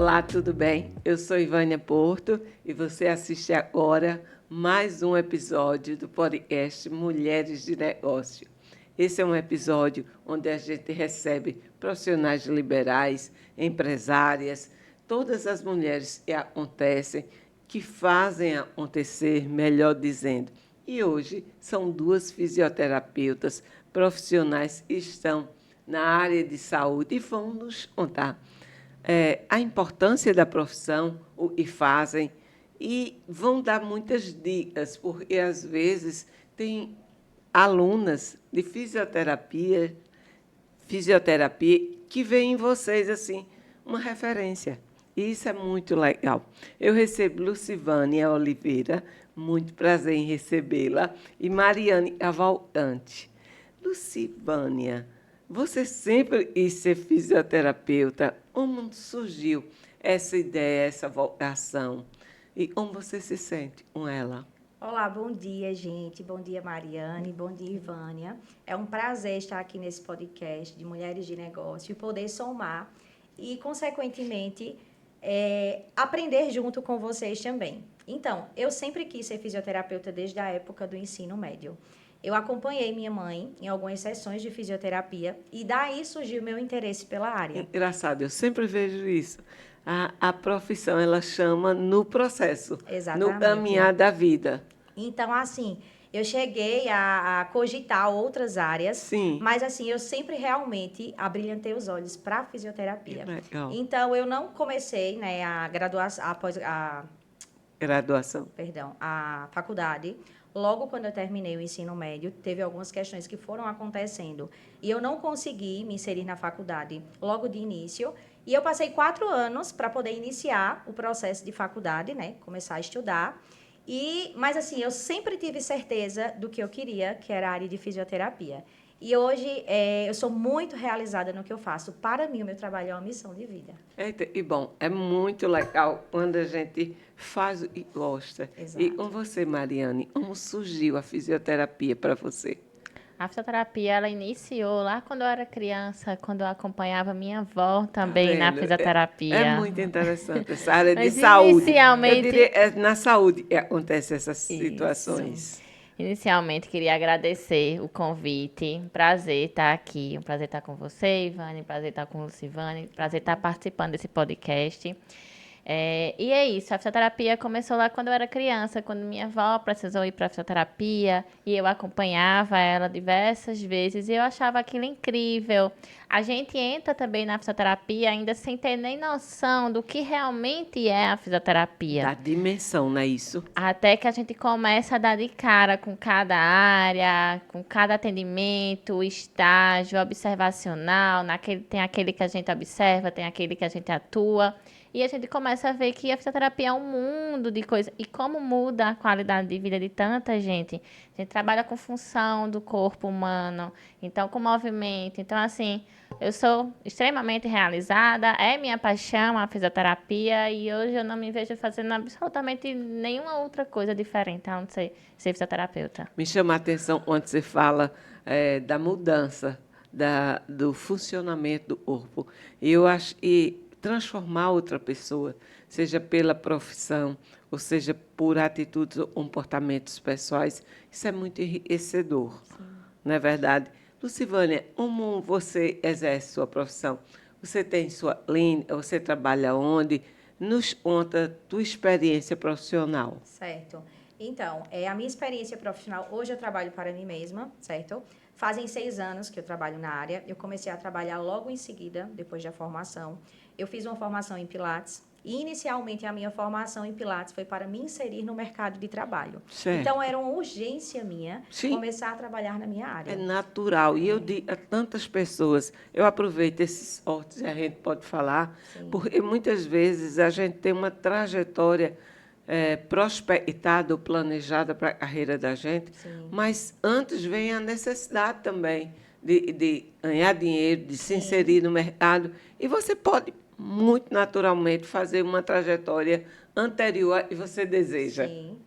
Olá, tudo bem? Eu sou Ivânia Porto e você assiste agora mais um episódio do podcast Mulheres de Negócio. Esse é um episódio onde a gente recebe profissionais liberais, empresárias, todas as mulheres que acontecem, que fazem acontecer, melhor dizendo. E hoje são duas fisioterapeutas profissionais que estão na área de saúde e vão nos contar a importância da profissão, o que fazem, e vão dar muitas dicas, porque às vezes tem alunas de fisioterapia que veem em vocês assim uma referência. E isso é muito legal. Eu recebo Lucivânia Oliveira, muito prazer em recebê-la, e Mariane Cavalcante. Lucivânia, você sempre quis ser fisioterapeuta. Como surgiu essa ideia, essa vocação? E como você se sente com ela? Olá, bom dia, gente. Bom dia, Mariane. Bom dia, Ivânia. É um prazer estar aqui nesse podcast de Mulheres de Negócio e poder somar e, consequentemente, aprender junto com vocês também. Então, eu sempre quis ser fisioterapeuta desde a época do ensino médio. Eu acompanhei minha mãe em algumas sessões de fisioterapia e daí surgiu meu interesse pela área. Engraçado, eu sempre vejo isso. A profissão, ela chama no processo, no Exatamente. caminhar da vida. Então, assim, eu cheguei a cogitar outras áreas, Sim. Mas, assim, eu sempre realmente abrilhantei os olhos para a fisioterapia. Legal. Então, eu não comecei, né, a faculdade. Logo quando eu terminei o ensino médio, teve algumas questões que foram acontecendo. E eu não consegui me inserir na faculdade logo de início. E eu passei 4 anos para poder iniciar o processo de faculdade, né? Começar a estudar. Mas, assim, eu sempre tive certeza do que eu queria, que era a área de fisioterapia. E hoje eu sou muito realizada no que eu faço. Para mim, o meu trabalho é uma missão de vida. E bom, é muito legal quando a gente faz e gosta. Exato. E com você, Mariane, como surgiu a fisioterapia para você? A fisioterapia, ela iniciou lá quando eu era criança, quando eu acompanhava minha avó também na fisioterapia. É muito interessante essa área de Mas saúde. inicialmente... Eu diria, na saúde acontecem essas situações. Inicialmente, queria agradecer o convite. Prazer estar aqui. Um prazer estar com você, Ivane. Prazer estar com Lucivane. Prazer estar participando desse podcast. E é isso, a fisioterapia começou lá quando eu era criança, quando minha avó precisou ir para a fisioterapia e eu acompanhava ela diversas vezes e eu achava aquilo incrível. A gente entra também na fisioterapia ainda sem ter nem noção do que realmente é a fisioterapia. Da dimensão, não é isso? Até que a gente começa a dar de cara com cada área, com cada atendimento, estágio observacional, tem aquele que a gente observa, tem aquele que a gente atua. E a gente começa a ver que a fisioterapia é um mundo de coisas. E como muda a qualidade de vida de tanta gente. A gente trabalha com função do corpo humano, então com movimento. Então, assim, eu sou extremamente realizada, é minha paixão a fisioterapia e hoje eu não me vejo fazendo absolutamente nenhuma outra coisa diferente a não ser fisioterapeuta. Me chama a atenção quando você fala da mudança do funcionamento do corpo. Eu acho que transformar outra pessoa, seja pela profissão, ou seja por atitudes ou comportamentos pessoais, isso é muito enriquecedor. Sim. Não é verdade? Lucivânia, como você exerce sua profissão? Você tem sua clínica, você trabalha onde? Nos conta tua experiência profissional. Certo. Então, a minha experiência profissional, hoje eu trabalho para mim mesma, certo? Fazem 6 anos que eu trabalho na área. Eu comecei a trabalhar logo em seguida, depois da formação. Eu fiz uma formação em Pilates. E, inicialmente, a minha formação em Pilates foi para me inserir no mercado de trabalho. Certo. Então, era uma urgência minha começar a trabalhar na minha área. É natural. E eu digo a tantas pessoas, eu aproveito esses sortes, a gente pode falar, sim, porque muitas vezes a gente tem uma trajetória prospectada ou planejada para a carreira da gente, sim, mas antes vem a necessidade também de ganhar dinheiro, de se inserir no mercado. E você pode muito naturalmente fazer uma trajetória anterior a que você deseja. Sim.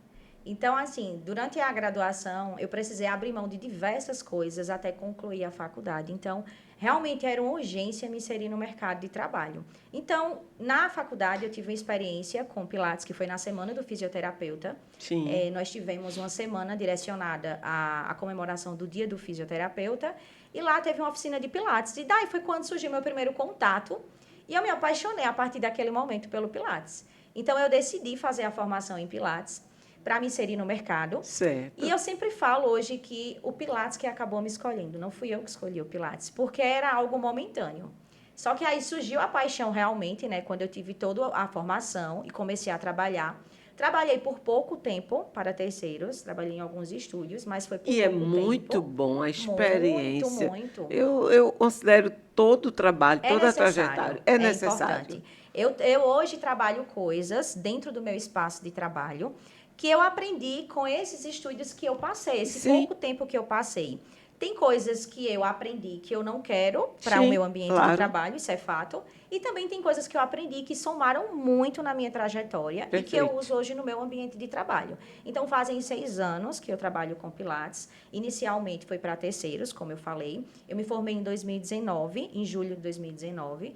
Então, assim, durante a graduação, eu precisei abrir mão de diversas coisas até concluir a faculdade. Então, realmente era uma urgência me inserir no mercado de trabalho. Então, na faculdade, eu tive uma experiência com Pilates, que foi na Semana do Fisioterapeuta. Sim. Nós tivemos uma semana direcionada à comemoração do Dia do Fisioterapeuta. E lá teve uma oficina de Pilates. E daí foi quando surgiu meu primeiro contato. E eu me apaixonei a partir daquele momento pelo Pilates. Então, eu decidi fazer a formação em Pilates para me inserir no mercado. Certo. E eu sempre falo hoje que o Pilates que acabou me escolhendo, não fui eu que escolhi o Pilates, porque era algo momentâneo. Só que aí surgiu a paixão realmente, né, quando eu tive toda a formação e comecei a trabalhar. Trabalhei por pouco tempo para terceiros, trabalhei em alguns estúdios, mas foi por E é pouco muito tempo. bom a Muito, experiência. muito. Eu considero todo o trabalho, É toda a necessário, trajetória. É é necessário. importante. Eu hoje trabalho coisas dentro do meu espaço de trabalho que eu aprendi com esses estudos que eu passei, esse Sim. pouco tempo que eu passei. Tem coisas que eu aprendi que eu não quero para o Sim, meu ambiente claro. de trabalho, isso é fato. E também tem coisas que eu aprendi que somaram muito na minha trajetória e que eu Perfeito. uso hoje no meu ambiente de trabalho. Então, fazem 6 anos que eu trabalho com Pilates. Inicialmente foi para terceiros, como eu falei. Eu me formei em 2019, em julho de 2019.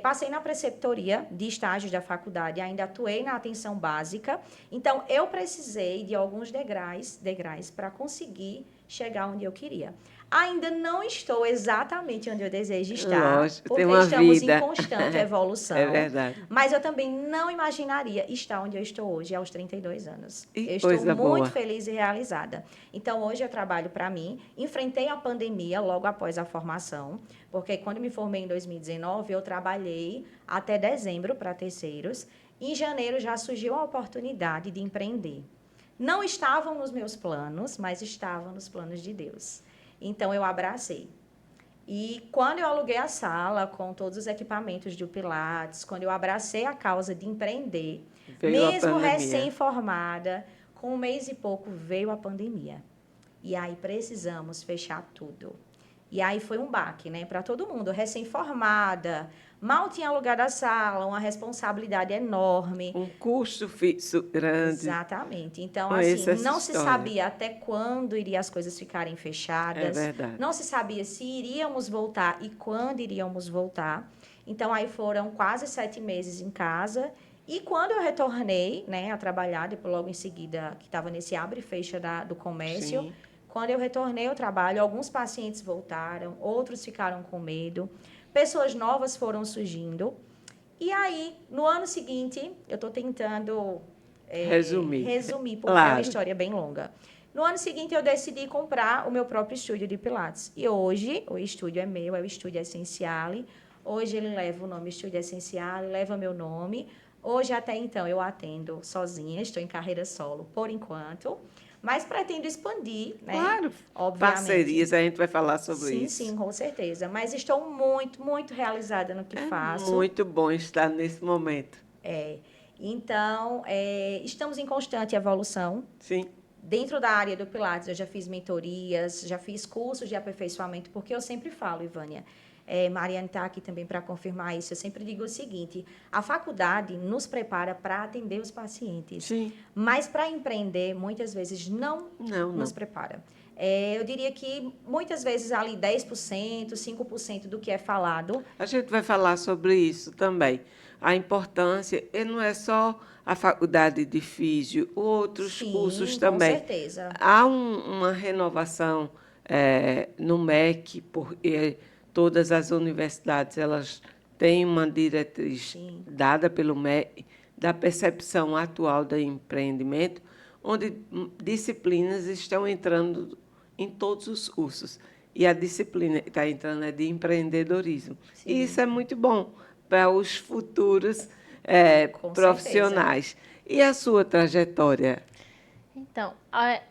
Passei na preceptoria de estágios da faculdade, ainda atuei na atenção básica. Então, eu precisei de alguns degraus para conseguir chegar onde eu queria. Ainda não estou exatamente onde eu desejo estar, Lógico, tem porque uma estamos vida. em constante evolução. É verdade. Mas eu também não imaginaria estar onde eu estou hoje, aos 32 anos. E Eu estou coisa muito boa. feliz e realizada. Então, hoje eu trabalho para mim. Enfrentei a pandemia logo após a formação, porque quando me formei em 2019, eu trabalhei até dezembro para terceiros. Em janeiro já surgiu a oportunidade de empreender. Não estavam nos meus planos, mas estavam nos planos de Deus. Então, eu abracei. E quando eu aluguei a sala com todos os equipamentos do Pilates, quando eu abracei a causa de empreender, Veio a mesmo pandemia. recém-formada, com 1 mês e pouco veio a pandemia. E aí precisamos fechar tudo. E aí foi um baque, né, para todo mundo, recém-formada, mal tinha alugado a sala, uma responsabilidade enorme. Um custo fixo grande. Exatamente. Então, Conheço assim, essa não se história. sabia até quando iriam as coisas ficarem É fechadas. verdade. Não se sabia se iríamos voltar e quando iríamos voltar. Então, aí foram quase 7 meses em casa. E quando eu retornei, né, a trabalhar, depois logo em seguida, que estava nesse abre e fecha do comércio, Sim. quando eu retornei ao trabalho, alguns pacientes voltaram, outros ficaram com medo, pessoas novas foram surgindo. E aí, no ano seguinte, eu estou tentando resumir, porque é uma Claro. história bem longa. No ano seguinte, eu decidi comprar o meu próprio estúdio de Pilates. E hoje, o estúdio é meu, é o Estúdio Essenciale. Hoje ele leva o nome Estúdio Essenciale, leva meu nome. Hoje, até então, eu atendo sozinha, estou em carreira solo, por enquanto. Mas pretendo expandir, né? Claro. Obviamente. Parcerias, a gente vai falar sobre Sim, isso. sim, com certeza. Mas estou muito, muito realizada no que É faço. muito bom estar nesse momento. Então, estamos em constante evolução. Sim. Dentro da área do Pilates, eu já fiz mentorias, já fiz cursos de aperfeiçoamento, porque eu sempre falo, Ivânia, Mariane está aqui também para confirmar isso, eu sempre digo o seguinte, a faculdade nos prepara para atender os pacientes, Sim. mas para empreender, muitas vezes não nos prepara. Eu diria que muitas vezes ali 10%, 5% do que é falado. A gente vai falar sobre isso também. A importância, e não é só a faculdade de físio, outros cursos também. Com certeza. Há uma renovação no MEC, porque todas as universidades elas têm uma diretriz dada pelo MEC da percepção atual do empreendimento, onde disciplinas estão entrando em todos os cursos. E a disciplina que está entrando é de empreendedorismo. Sim. E isso é muito bom para os futuros Com profissionais. E a sua trajetória? Então,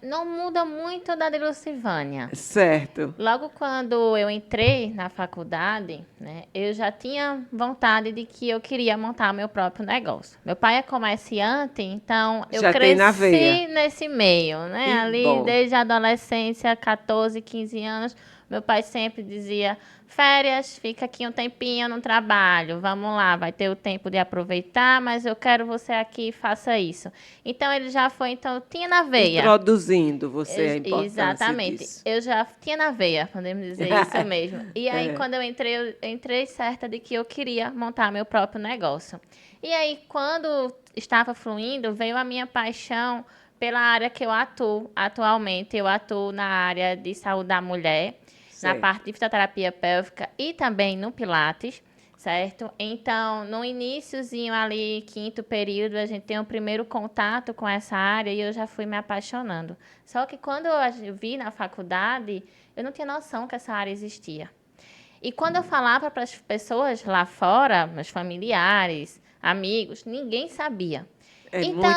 Não muda muito da de Lucivânia. Certo. Logo quando eu entrei na faculdade, né, eu já tinha vontade de que eu queria montar meu próprio negócio. Meu pai é comerciante, então eu Já tem na veia. cresci nesse meio, né? Que Ali bom. desde a adolescência, 14, 15 anos, meu pai sempre dizia: férias, fica aqui um tempinho no trabalho, vamos lá, vai ter o tempo de aproveitar, mas eu quero você aqui, faça isso. Então ele já foi, então eu tinha na veia. Introduzindo você a importância Exatamente. disso. Eu já tinha na veia, podemos dizer isso mesmo. E aí, É. quando eu entrei certa de que eu queria montar meu próprio negócio. E aí, quando estava fluindo, veio a minha paixão pela área que eu atuo. Atualmente, eu atuo na área de saúde da mulher, na Certo. parte de fisioterapia pélvica e também no Pilates. Certo? Então, no iniciozinho ali, quinto período, a gente tem o primeiro contato com essa área e eu já fui me apaixonando. Só que quando eu vi na faculdade, eu não tinha noção que essa área existia. E quando eu falava para as pessoas lá fora, meus familiares, amigos, ninguém sabia. É Então,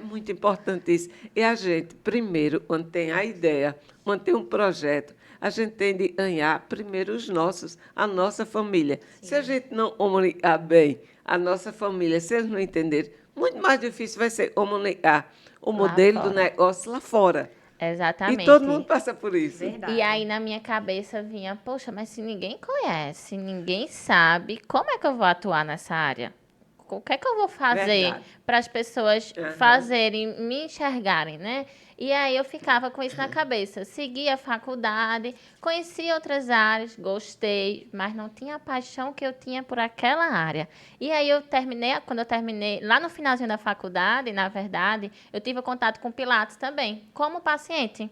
muito importante isso. E a gente, primeiro, quando tem a ideia, quando tem um projeto, a gente tem de ganhar primeiro os nossos, a nossa família. Se a gente não comunicar bem a nossa família, se eles não entenderem, muito mais difícil vai ser comunicar o lá modelo do fora. negócio lá fora. E todo mundo Exatamente. passa por isso. Verdade. E aí na minha cabeça vinha, poxa, mas se ninguém conhece, ninguém sabe, como é que eu vou atuar nessa área? O que é que eu vou fazer Verdade. para as pessoas Aham. fazerem, me enxergarem, né? E aí eu ficava com isso na cabeça. Segui a faculdade, conheci outras áreas, gostei, mas não tinha a paixão que eu tinha por aquela área. E aí quando eu terminei, lá no finalzinho da faculdade, na verdade, eu tive contato com Pilates também, como paciente.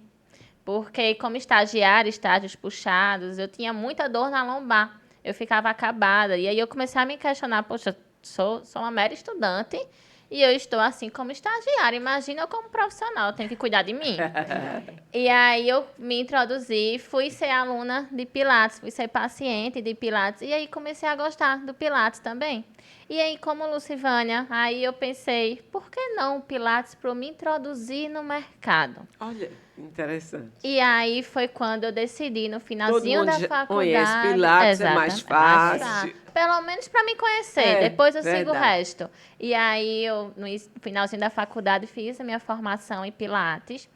Porque como estagiária, estágios puxados, eu tinha muita dor na lombar. Eu ficava acabada. E aí eu comecei a me questionar, poxa, sou uma mera estudante e eu estou assim como estagiária. Imagina eu como profissional, eu tenho que cuidar de mim. E aí eu me introduzi, fui ser aluna de Pilates, fui ser paciente de Pilates. E aí comecei a gostar do Pilates também. E aí, como Lucivânia, aí eu pensei, por que não o Pilates para eu me introduzir no mercado? Olha, interessante. E aí foi quando eu decidi, no Todo finalzinho mundo da já conhece faculdade. Pilates, é mais Exatamente, é mais fácil. Pelo menos para me conhecer. É, Depois eu sigo o verdade. resto. E aí eu, no finalzinho da faculdade, fiz a minha formação em Pilates.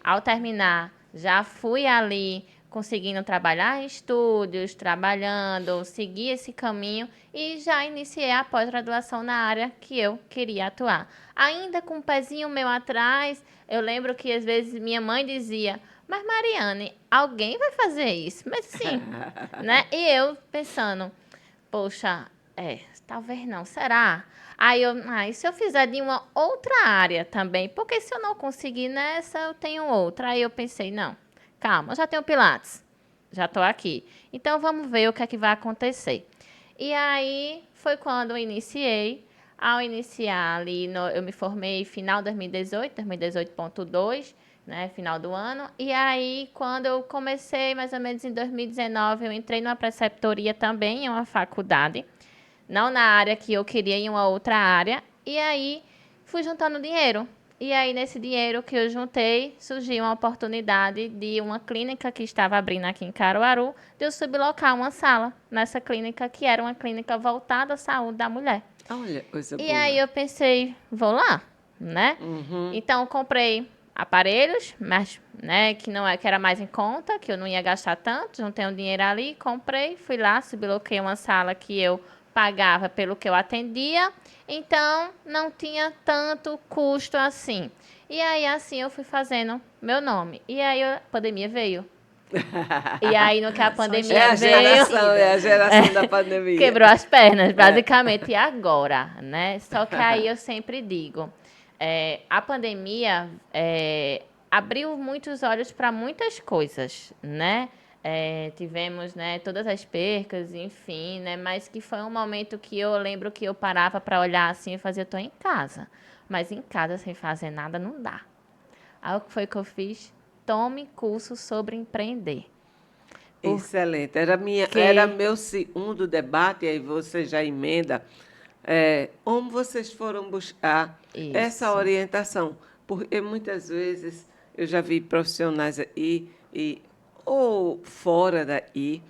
Ao terminar, já fui ali conseguindo trabalhar em estúdios, trabalhando, segui esse caminho e já iniciei a pós-graduação na área que eu queria atuar. Ainda com um pezinho meu atrás, eu lembro que às vezes minha mãe dizia: mas Mariane, alguém vai fazer isso? Mas sim, né? E eu pensando, poxa, talvez não, será? E se eu fizer de uma outra área também? Porque se eu não conseguir nessa, eu tenho outra. Aí eu pensei, não, calma, eu já tenho Pilates, já estou aqui. Então vamos ver o que é que vai acontecer. E aí foi quando eu iniciei. Ao iniciar ali, eu me formei final de 2018, 2018.2, né, final do ano. E aí, quando eu comecei, mais ou menos em 2019, eu entrei numa preceptoria também, em uma faculdade. Não na área que eu queria, em uma outra área. E aí, fui juntando dinheiro. E aí, nesse dinheiro que eu juntei, surgiu uma oportunidade de uma clínica que estava abrindo aqui em Caruaru, de eu sublocar uma sala nessa clínica, que era uma clínica voltada à saúde da mulher. Olha, coisa E boa. aí eu pensei, vou lá, né? Uhum. Então comprei aparelhos, mas né, que era mais em conta, que eu não ia gastar tanto, juntei um dinheiro ali, comprei, fui lá, subloquei uma sala que eu pagava pelo que eu atendia, então não tinha tanto custo assim. E aí assim eu fui fazendo meu nome. E aí a pandemia veio. E aí no que a pandemia É a veio, geração da pandemia. quebrou as pernas, basicamente, e agora, né? Só que aí eu sempre digo, a pandemia abriu muitos olhos para muitas coisas, né? Tivemos, né, todas as percas, enfim, né? Mas que foi um momento que eu lembro que eu parava para olhar assim e fazia, eu tô em casa. Mas em casa sem fazer nada não dá. Aí o que foi que eu fiz? Tome curso sobre empreender. Excelente. Era Porque meu segundo debate, aí você já emenda. Como vocês foram buscar essa isso. orientação? Porque muitas vezes eu já vi profissionais aí, ou fora daí,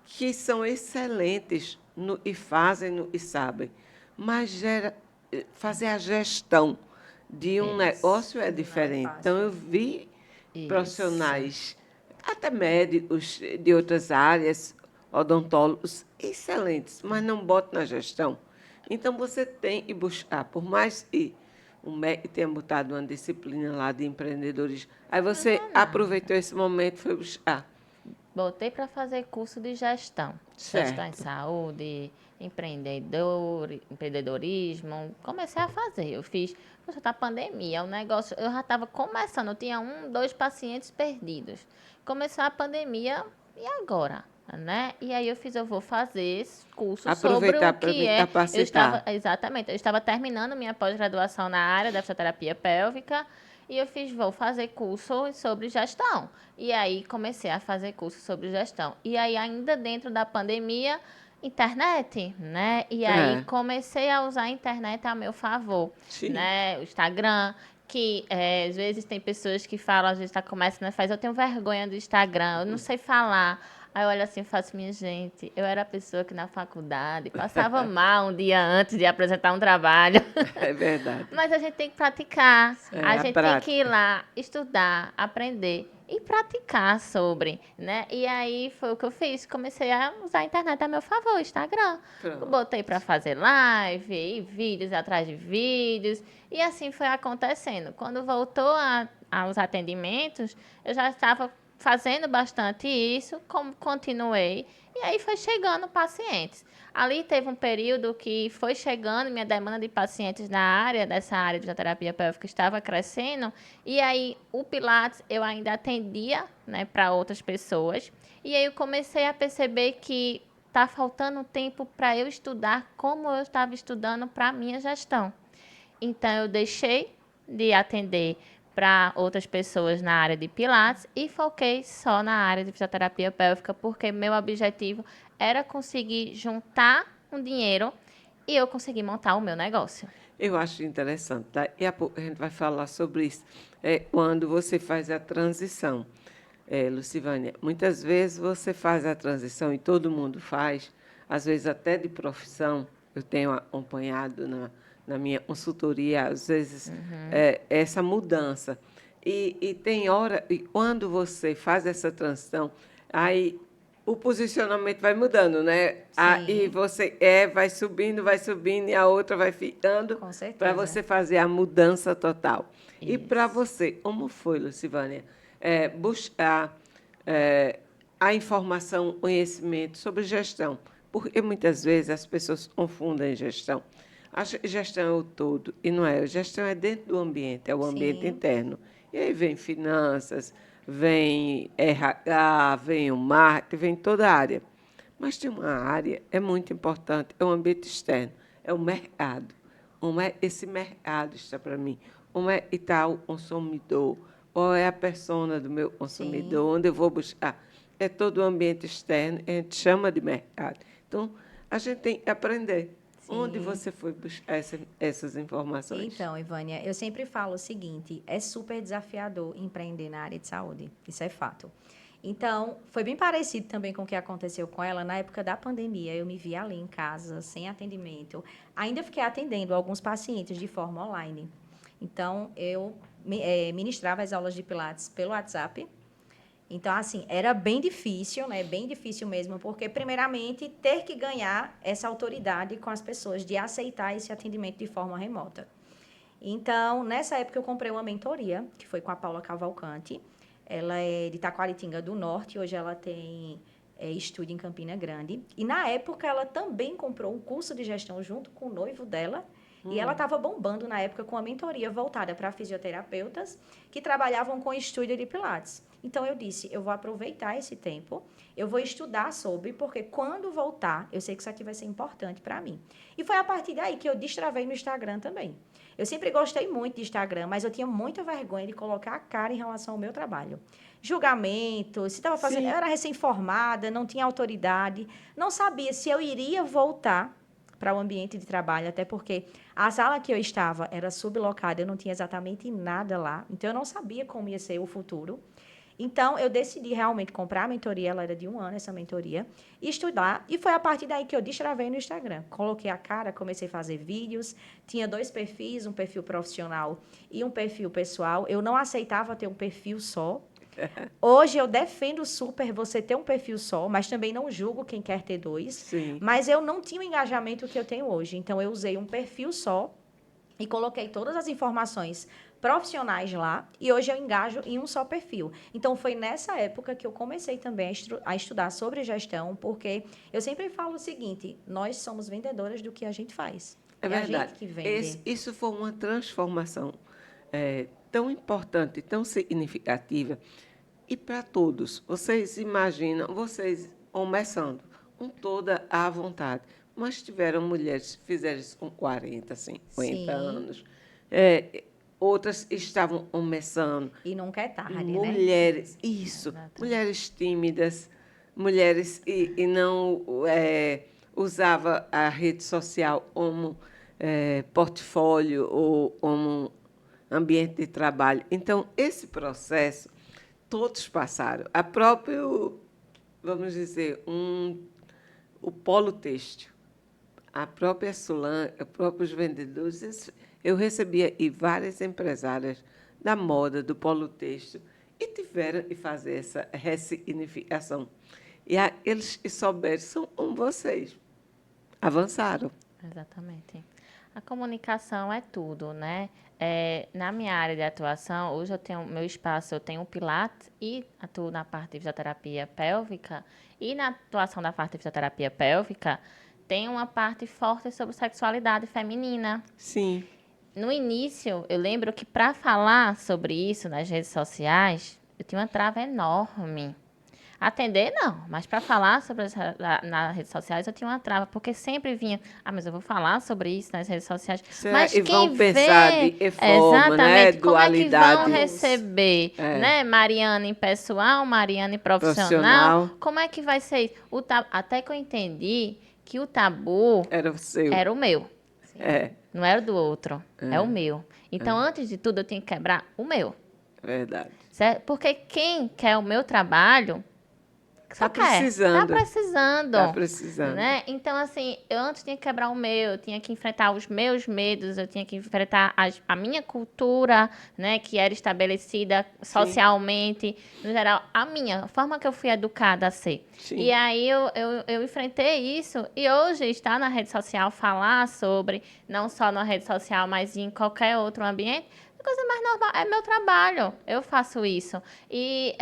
que são excelentes e fazem e sabem, mas fazer a gestão de um Isso. negócio é Não é diferente. Então, fácil. eu vi Isso. profissionais, até médicos de outras áreas, odontólogos, excelentes, mas não botam na gestão. Então, você tem que buscar, por mais que o MEC tenha botado uma disciplina lá de empreendedorismo, aí você Não. aproveitou esse momento e foi buscar. Botei para fazer curso de gestão. Gestão em Certo. saúde, empreendedorismo. Comecei a fazer. Eu fiz, poxa, tá pandemia, o negócio, eu já estava começando, eu tinha 2 pacientes perdidos. Começou a pandemia, e agora? Né? E aí eu vou fazer esse curso sobre Aproveitar o para que me é. capacitar. Exatamente, eu estava terminando minha pós-graduação na área da fisioterapia pélvica e eu fiz, vou fazer curso sobre gestão. E aí comecei a fazer curso sobre gestão. E aí ainda dentro da pandemia, internet, né? E aí É, comecei a usar a internet a meu favor, sim. né? O Instagram, que às vezes tem pessoas que falam, às vezes está começando a fazer, eu tenho vergonha do Instagram, eu não sei falar. Aí eu olho assim e faço, minha gente, eu era a pessoa que na faculdade passava mal um dia antes de apresentar um trabalho. É verdade. Mas a gente tem que praticar, É a a gente tem que ir prática. lá, estudar, aprender e praticar sobre, né? E aí foi o que eu fiz, comecei a usar a internet a meu favor, Instagram. Pronto. Botei para fazer live e vídeos atrás de vídeos, e assim foi acontecendo. Quando voltou aos atendimentos, eu já estava fazendo bastante isso, como continuei, e aí foi chegando pacientes. Ali teve um período que foi chegando, minha demanda de pacientes dessa área de fisioterapia pélvica estava crescendo, e aí o Pilates eu ainda atendia, né, para outras pessoas, e aí eu comecei a perceber que tá faltando tempo para eu estudar como eu estava estudando para a minha gestão. Então, eu deixei de atender para outras pessoas na área de Pilates e foquei só na área de fisioterapia pélvica, porque meu objetivo era conseguir juntar um dinheiro e eu conseguir montar o meu negócio. Eu acho interessante. Daqui a pouco a gente vai falar sobre isso. É quando você faz a transição. Lucivânia, muitas vezes você faz a transição e todo mundo faz, às vezes até de profissão. Eu tenho acompanhado na minha consultoria, às vezes, essa mudança. E tem hora, e quando você faz essa transição, aí o posicionamento vai mudando, né? Aí Sim, você vai subindo, e a outra vai ficando com para certeza. você fazer a mudança total. E para Isso. você, como foi, Lucivânia, buscar a informação, o conhecimento sobre gestão? Porque muitas vezes as pessoas confundem gestão. A gestão é o todo, e não é. A gestão é dentro do ambiente, é o ambiente Sim, interno. E aí vem finanças, vem RH, vem o marketing, vem toda a área. Mas tem uma área, é muito importante, é o ambiente externo, é o mercado. Como é esse mercado está para mim? Como é que está o consumidor? Qual é a persona do meu sim. consumidor? Onde eu vou buscar? É todo o ambiente externo, a gente chama de mercado. Então, a gente tem que aprender. Onde Sim. você foi buscar essas informações? Então, Ivânia, eu sempre falo o seguinte: é super desafiador empreender na área de saúde. Isso é fato. Então, foi bem parecido também com o que aconteceu com ela na época da pandemia. Eu me vi ali em casa, sem atendimento. Ainda fiquei atendendo alguns pacientes de forma online. Então, eu ministrava as aulas de Pilates pelo WhatsApp. Então, assim, era bem difícil, né? Bem difícil mesmo, porque, primeiramente, ter que ganhar essa autoridade com as pessoas de aceitar esse atendimento de forma remota. Então, nessa época, eu comprei uma mentoria, que foi com a Paula Cavalcante. Ela é de Taquaritinga do Norte, hoje ela tem estúdio em Campina Grande. E, na época, ela também comprou um curso de gestão junto com o noivo dela. E ela estava bombando, na época, com a mentoria voltada para fisioterapeutas que trabalhavam com estúdio de Pilates. Então, eu disse, eu vou aproveitar esse tempo, eu vou estudar sobre, porque quando voltar, eu sei que isso aqui vai ser importante para mim. E foi a partir daí que eu destravei no Instagram também. Eu sempre gostei muito de Instagram, mas eu tinha muita vergonha de colocar a cara em relação ao meu trabalho. Julgamento, se estava fazendo. Eu Sim. era recém-formada, não tinha autoridade, não sabia se eu iria voltar para o ambiente de trabalho, até porque a sala que eu estava era sublocada, eu não tinha exatamente nada lá, então eu não sabia como ia ser o futuro. Então, eu decidi realmente comprar a mentoria, ela era de 1 ano, essa mentoria, e estudar, e foi a partir daí que eu destravei no Instagram. Coloquei a cara, comecei a fazer vídeos, tinha 2 perfis, um perfil profissional e um perfil pessoal. Eu não aceitava ter um perfil só. Hoje eu defendo super você ter um perfil só, mas também não julgo quem quer ter 2. Sim. Mas eu não tinha o engajamento que eu tenho hoje, então eu usei um perfil só e coloquei todas as informações profissionais lá, e hoje eu engajo em um só perfil. Então, foi nessa época que eu comecei também a estudar sobre gestão, porque eu sempre falo o seguinte, nós somos vendedoras do que a gente faz. É a verdade. gente que vende. Isso foi uma transformação tão importante, tão significativa, e para todos. Vocês imaginam, vocês começando com toda a vontade, mas tiveram mulheres que fizeram isso com 40, 50 Sim. anos. Outras estavam começando. E nunca é tarde, né? Mulheres, isso, Exatamente. mulheres tímidas, mulheres e não usava a rede social como portfólio ou como ambiente de trabalho. Então, esse processo, todos passaram. A próprio, vamos dizer, o polo têxtil, a própria Sulan, os próprios vendedores, eu recebia e várias empresárias da moda, do polo têxtil, e tiveram que fazer essa ressignificação. E eles que souberam são como vocês. Avançaram. Exatamente. A comunicação é tudo, né? Na minha área de atuação, hoje eu tenho meu espaço, eu tenho o Pilates e atuo na parte de fisioterapia pélvica. E na atuação da parte de fisioterapia pélvica, tem uma parte forte sobre sexualidade feminina. Sim. No início, eu lembro que para falar sobre isso nas redes sociais, eu tinha uma trava enorme. Atender, não, mas para falar sobre nas redes sociais, eu tinha uma trava, porque sempre vinha, mas eu vou falar sobre isso nas redes sociais. Mas E quem vão pensar vê, de que forma, né? exatamente, como é que vão Dualidade receber, né? Mariane pessoal, Mariane profissional, profissional. como é que vai ser isso? Até que eu entendi que o tabu Era o seu. era o meu. É, Não era o do outro, é o meu. Então, antes de tudo, eu tenho que quebrar o meu. verdade. Certo? Porque quem quer o meu trabalho, só Tá quer. precisando. Tá precisando. Tá precisando. Né? Então, assim, eu antes tinha que quebrar o meu, eu tinha que enfrentar os meus medos, eu tinha que enfrentar a minha cultura, né, que era estabelecida socialmente, no geral, a forma que eu fui educada a ser. Sim. E aí eu enfrentei isso, e hoje estar na rede social, falar sobre, não só na rede social, mas em qualquer outro ambiente, a coisa mais normal, é meu trabalho, eu faço isso. E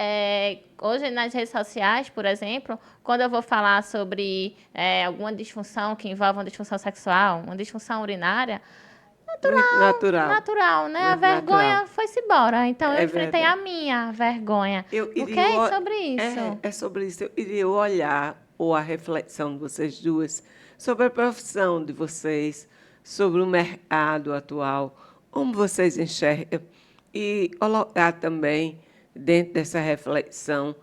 hoje nas redes sociais, por exemplo, quando eu vou falar sobre alguma disfunção que envolve uma disfunção sexual, uma disfunção urinária, Muito natural. natural, né? Muito A vergonha natural. foi-se embora. Então, eu É enfrentei verdade. a minha vergonha. Eu Porque iria é sobre isso. É sobre isso. Eu iria olhar, ou a reflexão de vocês duas, sobre a profissão de vocês, sobre o mercado atual, como vocês enxergam, e colocar também, dentro dessa reflexão,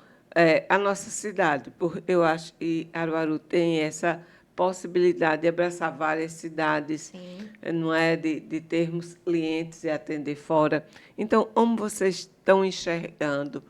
a nossa cidade, porque eu acho que Caruaru tem essa possibilidade de abraçar várias cidades, Sim. não é, de termos clientes e atender fora. Então, como vocês estão enxergando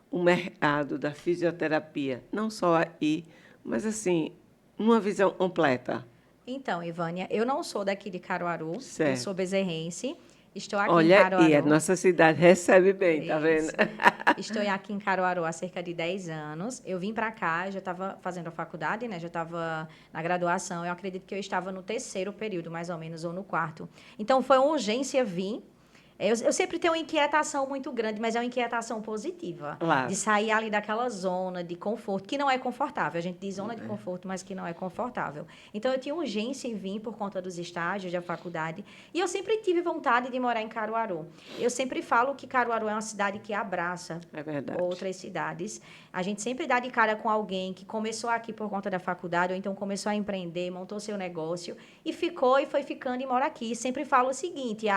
o mercado da fisioterapia, não só aí, mas assim, numa visão completa? Então, Ivânia, eu não sou daqui de Caruaru, eu Certo. sou bezerrense. Estou aqui em Olha, Caruaru. e a nossa cidade recebe bem, tá vendo? Isso. Estou aqui em Caruaru há cerca de 10 anos. Eu vim para cá, já estava fazendo a faculdade, né? Já estava na graduação. Eu acredito que eu estava no 3º período, mais ou menos, ou no 4º. Então, foi uma urgência vir. Eu sempre tenho uma inquietação muito grande, mas é uma inquietação positiva. Claro. De sair ali daquela zona de conforto, que não é confortável. A gente diz zona de conforto, mas que não é confortável. Então, eu tinha urgência em vir por conta dos estágios da faculdade. E eu sempre tive vontade de morar em Caruaru. Eu sempre falo que Caruaru é uma cidade que abraça É verdade. outras cidades. A gente sempre dá de cara com alguém que começou aqui por conta da faculdade, ou então começou a empreender, montou seu negócio, e ficou e foi ficando e mora aqui. Sempre falo o seguinte,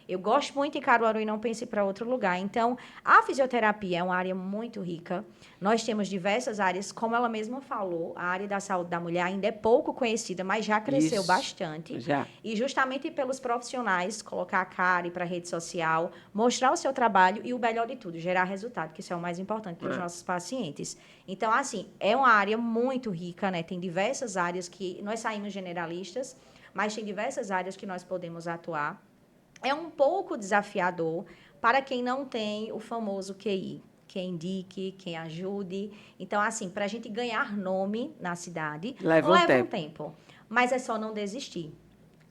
Eu gosto muito de Caruaru e não pense para outro lugar. Então, a fisioterapia é uma área muito rica. Nós temos diversas áreas, como ela mesma falou, a área da saúde da mulher ainda é pouco conhecida, mas já cresceu Isso, bastante. já. E justamente pelos profissionais, colocar a cara e para a rede social, mostrar o seu trabalho e o melhor de tudo, gerar resultado, que isso é o mais importante para os nossos pacientes. Então, assim, é uma área muito rica, né? Tem diversas áreas que nós saímos generalistas, mas tem diversas áreas que nós podemos atuar. É um pouco desafiador para quem não tem o famoso QI, quem indique, quem ajude. Então, assim, para a gente ganhar nome na cidade, Leva um leva um tempo. tempo. Mas é só não desistir.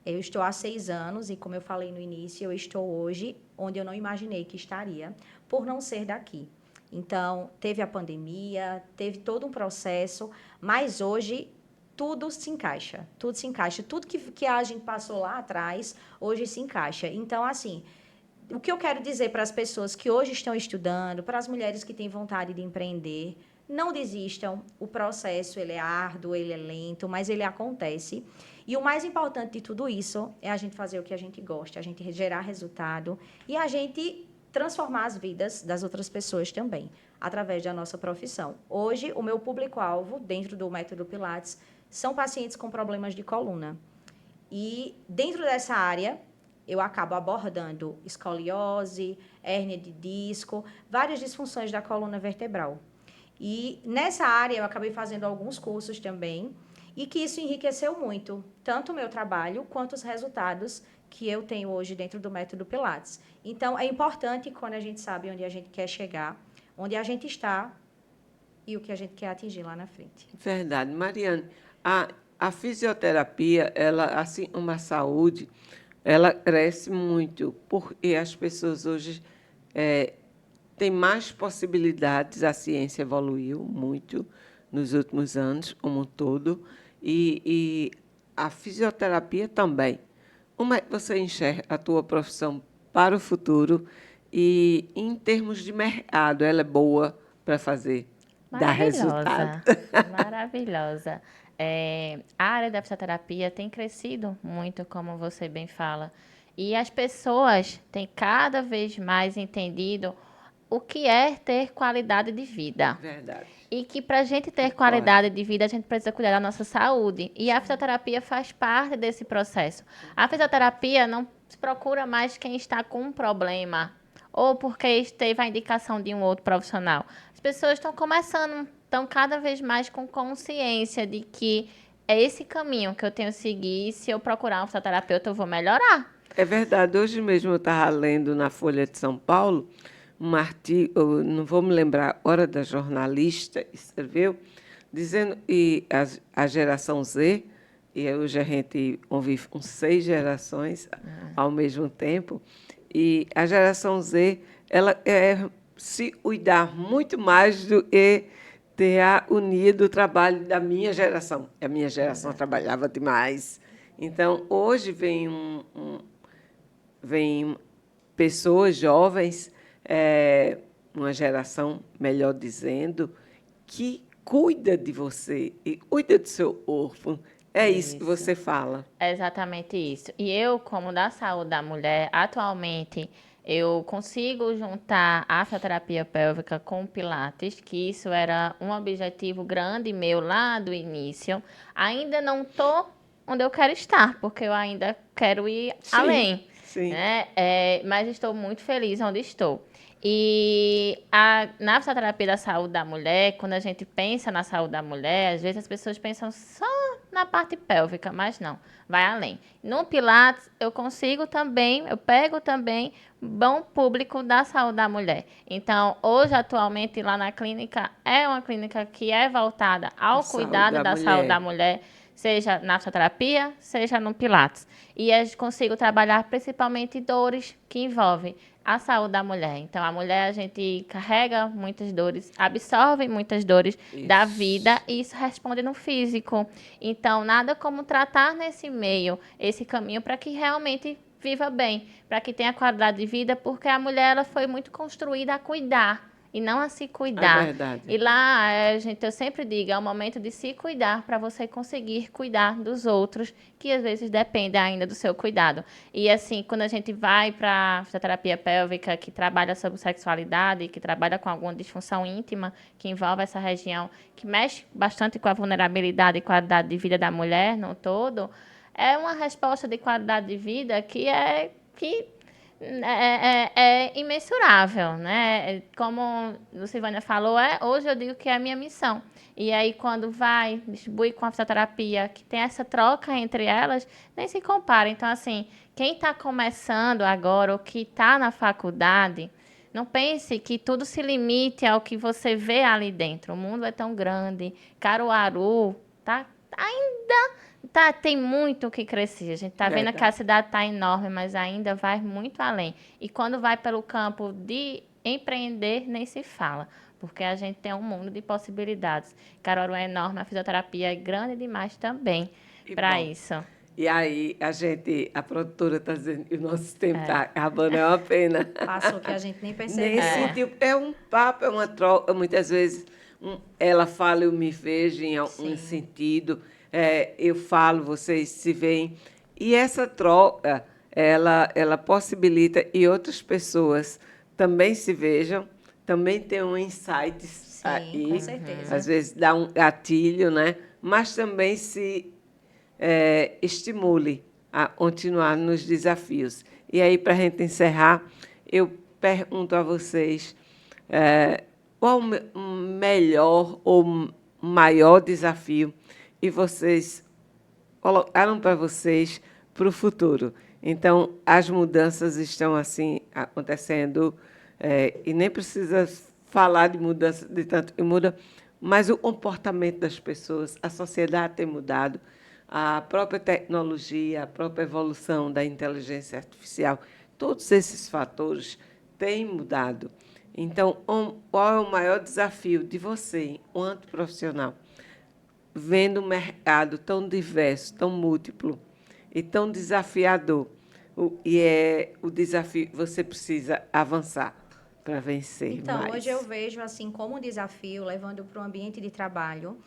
Eu estou há 6 anos e, como eu falei no início, eu estou hoje onde eu não imaginei que estaria, por não ser daqui. Então, teve a pandemia, teve todo um processo, mas hoje tudo se encaixa, tudo se encaixa. Tudo que a gente passou lá atrás, hoje se encaixa. Então, assim, o que eu quero dizer para as pessoas que hoje estão estudando, para as mulheres que têm vontade de empreender, não desistam. O processo, ele é árduo, ele é lento, mas ele acontece. E o mais importante de tudo isso é a gente fazer o que a gente gosta, a gente gerar resultado e a gente transformar as vidas das outras pessoas também, através da nossa profissão. Hoje, o meu público-alvo, dentro do método Pilates, são pacientes com problemas de coluna. E dentro dessa área, eu acabo abordando escoliose, hérnia de disco, várias disfunções da coluna vertebral. E nessa área eu acabei fazendo alguns cursos também, e que isso enriqueceu muito, tanto o meu trabalho quanto os resultados que eu tenho hoje dentro do método Pilates. Então, é importante quando a gente sabe onde a gente quer chegar, onde a gente está e o que a gente quer atingir lá na frente. Verdade. Mariane, a fisioterapia, ela, assim, uma saúde, ela cresce muito, porque as pessoas hoje têm mais possibilidades, a ciência evoluiu muito nos últimos anos, como um todo, e a fisioterapia também. Como é que você enxerga a tua profissão para o futuro e, em termos de mercado, ela é boa para fazer, dar resultado? Maravilhosa, maravilhosa. A área da fisioterapia tem crescido muito, como você bem fala. E as pessoas têm cada vez mais entendido o que é ter qualidade de vida. Verdade. E que para a gente ter Concordo. qualidade de vida, a gente precisa cuidar da nossa saúde. E a fisioterapia faz parte desse processo. A fisioterapia não se procura mais quem está com um problema ou porque teve a indicação de um outro profissional. As pessoas estão começando, estão cada vez mais com consciência de que é esse caminho que eu tenho que seguir. E se eu procurar um fisioterapeuta, eu vou melhorar. É verdade. Hoje mesmo eu estava lendo na Folha de São Paulo um artigo, eu não vou me lembrar, hora da jornalista escreveu, dizendo que a geração Z, e hoje a gente convive com 6 gerações ao mesmo tempo, e a geração Z, ela quer se cuidar muito mais do que ter unido o trabalho da minha geração. A minha geração trabalhava demais. Então, hoje vem pessoas jovens, uma geração, melhor dizendo, que cuida de você e cuida do seu corpo. É isso que você fala. É exatamente isso. E eu, como da saúde da mulher, atualmente eu consigo juntar a fisioterapia pélvica com o Pilates, que isso era um objetivo grande meu lá do início. Ainda não estou onde eu quero estar, porque eu ainda quero ir além. Sim. Né? Mas estou muito feliz onde estou. E na fisioterapia da saúde da mulher, quando a gente pensa na saúde da mulher, às vezes as pessoas pensam só na parte pélvica, mas não, vai além. No Pilates, eu pego também bom público da saúde da mulher. Então, hoje, atualmente, lá na clínica, é uma clínica que é voltada ao cuidado da saúde da mulher, seja na fisioterapia, seja no Pilates. E eu consigo trabalhar principalmente dores que envolvem a saúde da mulher. Então, a mulher, a gente carrega muitas dores, absorve muitas dores da vida e isso responde no físico. Então, nada como tratar nesse meio, esse caminho, para que realmente viva bem, para que tenha qualidade de vida, porque a mulher ela foi muito construída a cuidar. e não a se cuidar. É verdade. E lá, eu sempre digo, é o momento de se cuidar para você conseguir cuidar dos outros, que às vezes dependem ainda do seu cuidado. E assim, quando a gente vai para a fisioterapia pélvica, que trabalha sobre sexualidade, que trabalha com alguma disfunção íntima, que envolve essa região, que mexe bastante com a vulnerabilidade e qualidade de vida da mulher no todo, é uma resposta de qualidade de vida que é imensurável, né? Como a Silvânia falou, hoje eu digo que é a minha missão. E aí, quando vai, distribui com a fisioterapia, que tem essa troca entre elas, nem se compara. Então, assim, quem está começando agora ou que está na faculdade, não pense que tudo se limite ao que você vê ali dentro. O mundo é tão grande. Caruaru tem muito o que crescer. A gente está vendo que a Verdade. cidade está enorme, mas ainda vai muito além. E quando vai pelo campo de empreender, nem se fala. Porque a gente tem um mundo de possibilidades. Caruaru é enorme, a fisioterapia é grande demais também Que para bom. isso. E aí, a produtora está dizendo que o nosso tempo está acabando, é uma pena. Passou que a gente nem percebeu. Nem sentiu. É um papo, é uma troca. Muitas vezes ela fala, eu me vejo em algum Sim. sentido. Eu falo, vocês se veem. E essa troca, ela possibilita e outras pessoas também se vejam, também tenham insights Sim, aí. com certeza. Às vezes dá um gatilho, né? Mas também se estimule a continuar nos desafios. E aí, para a gente encerrar, eu pergunto a vocês qual o melhor ou maior desafio e vocês colocaram para vocês para o futuro. Então, as mudanças estão assim acontecendo e nem precisa falar de mudança de tanto que muda, mas o comportamento das pessoas, a sociedade tem mudado, a própria tecnologia, a própria evolução da inteligência artificial, todos esses fatores têm mudado. Então, qual é o maior desafio de você, enquanto profissional, vendo um mercado tão diverso, tão múltiplo e tão desafiador? O desafio, você precisa avançar para vencer Então, mais. hoje eu vejo assim como um desafio, levando para o ambiente de trabalho,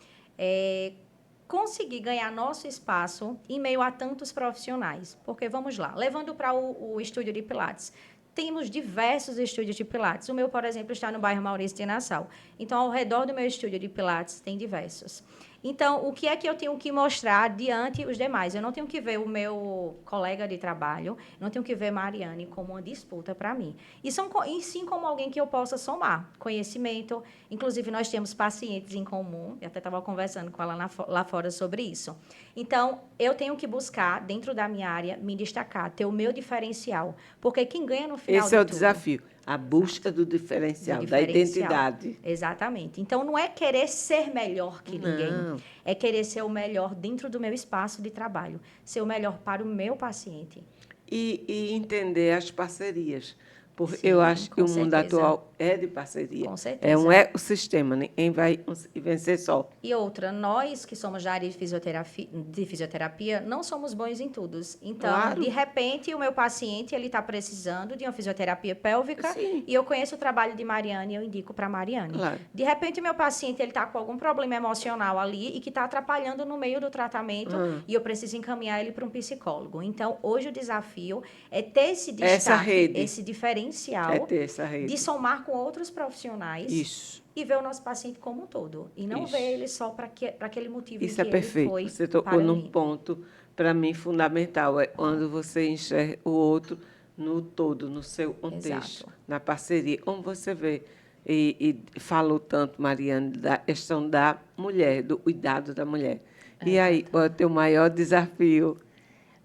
conseguir ganhar nosso espaço em meio a tantos profissionais. Porque, vamos lá, levando para o estúdio de Pilates. Temos diversos estúdios de Pilates. O meu, por exemplo, está no bairro Maurício de Nassau. Então, ao redor do meu estúdio de Pilates, tem diversos. Então, o que é que eu tenho que mostrar diante os demais? Eu não tenho que ver o meu colega de trabalho, não tenho que ver Mariane como uma disputa para mim. E sim como alguém que eu possa somar conhecimento. Inclusive, nós temos pacientes em comum. Eu até estava conversando com ela lá fora sobre isso. Então, eu tenho que buscar, dentro da minha área, me destacar, ter o meu diferencial. Porque quem ganha no final Esse é o de tudo... desafio, a busca do diferencial, da identidade. Exatamente. Então, não é querer ser melhor que ninguém. Não. É querer ser o melhor dentro do meu espaço de trabalho. Ser o melhor para o meu paciente. E entender as parcerias. Porque Sim, eu acho que com o mundo certeza. atual é de parceria. Com certeza. É um ecossistema, ninguém vai conseguir vencer só. E outra, nós que somos da área de fisioterapia, não somos bons em tudo. Então, Claro. de repente, o meu paciente ele está precisando de uma fisioterapia pélvica. Sim. E eu conheço o trabalho de Mariane e eu indico para Mariane. Claro. De repente, o meu paciente ele está com algum problema emocional ali e que está atrapalhando no meio do tratamento e eu preciso encaminhar ele para um psicólogo. Então, hoje o desafio é ter esse destaque, Essa rede. esse diferencial É ter essa rede. de somar com outros profissionais. Isso. E ver o nosso paciente como um todo. E não Isso. ver ele só para aquele motivo Isso em é que perfeito. ele foi Você tocou para num ali. ponto, para mim, fundamental. É quando você enxerga o outro no todo, no seu contexto, Exato. na parceria. Como você vê, e falou tanto, Mariane, da questão da mulher, do cuidado da mulher. E aí, qual é o teu maior desafio?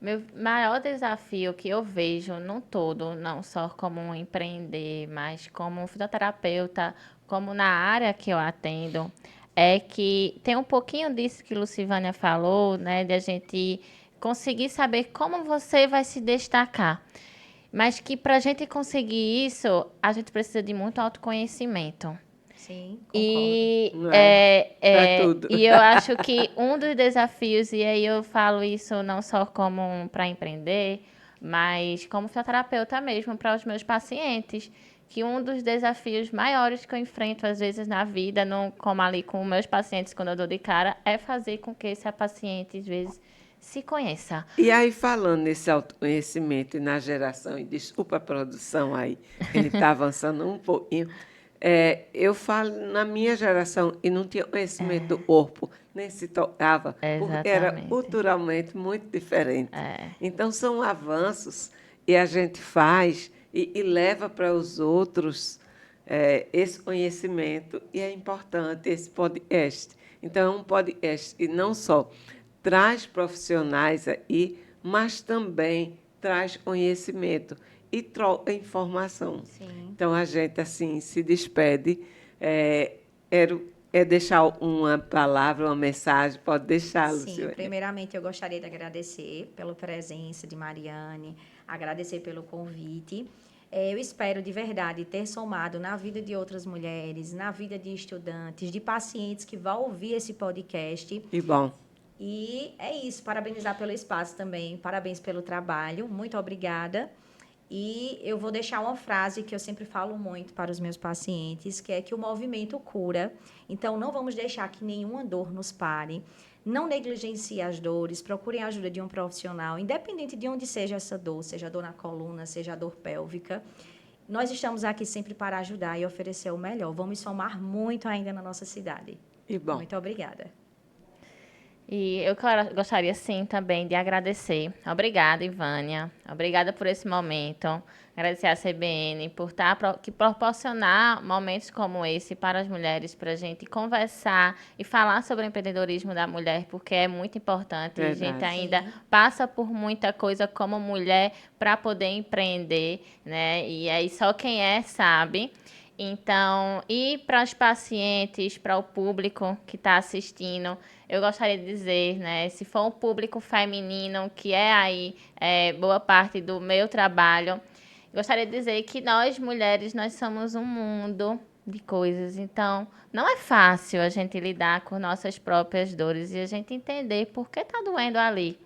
Meu maior desafio que eu vejo no todo, não só como um empreender, mas como um fisioterapeuta, como na área que eu atendo, é que tem um pouquinho disso que Lucivânia falou, né, de a gente conseguir saber como você vai se destacar. Mas que para a gente conseguir isso, a gente precisa de muito autoconhecimento. Sim, concordo. E, Não é? Pra tudo. e eu acho que um dos desafios, e aí eu falo isso não só como para empreender, mas como fisioterapeuta mesmo, para os meus pacientes, que um dos desafios maiores que eu enfrento, às vezes, na vida, como ali com meus pacientes, quando eu dou de cara, é fazer com que esse paciente, às vezes, se conheça. E aí, falando nesse autoconhecimento e na geração, e desculpa a produção aí, ele está avançando um pouquinho, eu falo na minha geração e não tinha conhecimento do corpo, nem se tocava, porque era Exatamente. culturalmente muito diferente. É. Então, são avanços e a gente faz e leva para os outros esse conhecimento, e é importante esse podcast. Então, é um podcast e não só traz profissionais aí, mas também traz conhecimento e troca informação. Sim. Então, a gente, assim, se despede. Deixar uma palavra, uma mensagem? Pode deixar, Sim, Luciane. primeiramente eu gostaria de agradecer pela presença de Mariane, agradecer pelo convite. Eu espero de verdade ter somado na vida de outras mulheres, na vida de estudantes, de pacientes que vão ouvir esse podcast. E bom. E é isso, parabenizar pelo espaço também, parabéns pelo trabalho, muito obrigada. E eu vou deixar uma frase que eu sempre falo muito para os meus pacientes, que é que o movimento cura. Então, não vamos deixar que nenhuma dor nos pare. Não negligencie as dores, procurem a ajuda de um profissional, independente de onde seja essa dor, seja a dor na coluna, seja a dor pélvica. Nós estamos aqui sempre para ajudar e oferecer o melhor. Vamos somar muito ainda na nossa cidade. E bom. Muito obrigada. E eu gostaria, sim, também de agradecer. Obrigada, Ivânia. Obrigada por esse momento. Agradecer à CBN por proporcionar momentos como esse para as mulheres, para a gente conversar e falar sobre o empreendedorismo da mulher, porque é muito importante. Verdade. A gente ainda passa por muita coisa como mulher para poder empreender, né? E aí só quem sabe. Então, e para os pacientes, para o público que está assistindo, eu gostaria de dizer, né, se for um público feminino, que é aí boa parte do meu trabalho, gostaria de dizer que nós, mulheres, nós somos um mundo de coisas. Então, não é fácil a gente lidar com nossas próprias dores e a gente entender por que está doendo ali.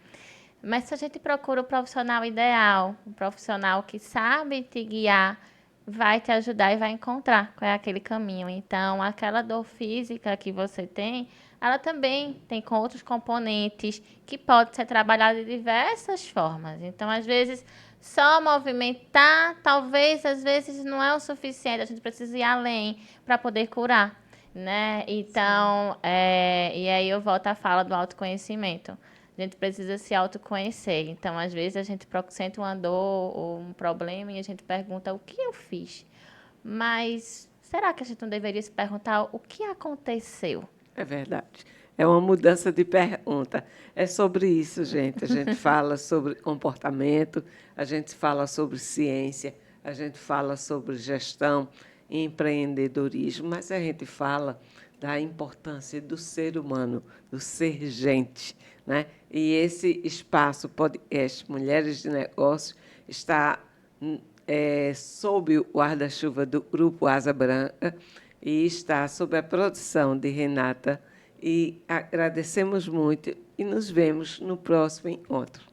Mas se a gente procura o profissional ideal, um profissional que sabe te guiar, vai te ajudar e vai encontrar qual é aquele caminho. Então, aquela dor física que você tem, ela também tem com outros componentes que pode ser trabalhada de diversas formas. Então, às vezes, só movimentar, talvez, às vezes, não é o suficiente. A gente precisa ir além para poder curar, né? Então, e aí eu volto à fala do autoconhecimento. A gente precisa se autoconhecer. Então, às vezes, a gente sente uma dor ou um problema e a gente pergunta o que eu fiz. Mas será que a gente não deveria se perguntar o que aconteceu? É verdade. É uma mudança de pergunta. É sobre isso, gente. A gente fala sobre comportamento, a gente fala sobre ciência, a gente fala sobre gestão e empreendedorismo, mas a gente fala da importância do ser humano, do ser gente, né? E esse espaço podcast Mulheres de Negócio está sob o guarda-chuva do Grupo Asa Branca e está sob a produção de Renata. E agradecemos muito e nos vemos no próximo encontro.